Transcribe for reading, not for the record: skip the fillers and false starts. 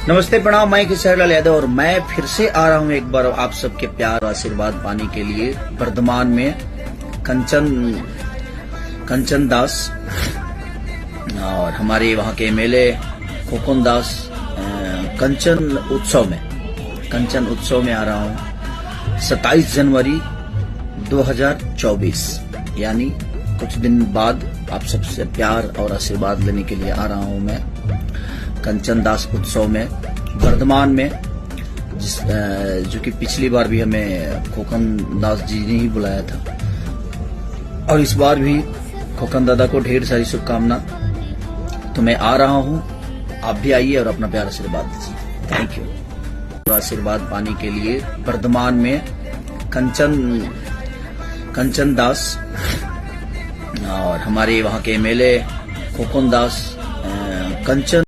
नमस्ते, प्रणाम। मैं किशोरलाल यादव और मैं फिर से आ रहा हूं एक बार आप सबके प्यार और आशीर्वाद पाने के लिए। वर्धमान में कंचन दास और हमारे वहां के एमएलए खोकन दास कंचन उत्सव में आ रहा हूं 27 जनवरी 2024, यानी कुछ दिन बाद आप सबसे प्यार और आशीर्वाद लेने के लिए आ रहा हूं मैं कंचन दास उत्सव में वर्धमान में, जो कि पिछली बार भी हमें खोकन दास जी ने ही बुलाया था और इस बार भी खोकन दादा को ढेर सारी शुभकामना। तो मैं आ रहा हूं, आप भी आइए और अपना प्यार आशीर्वाद दीजिए। Thank you. आशीर्वाद पाने के लिए वर्धमान में कंचन दास और हमारे वहां के एमएलए खोकन दास कंचन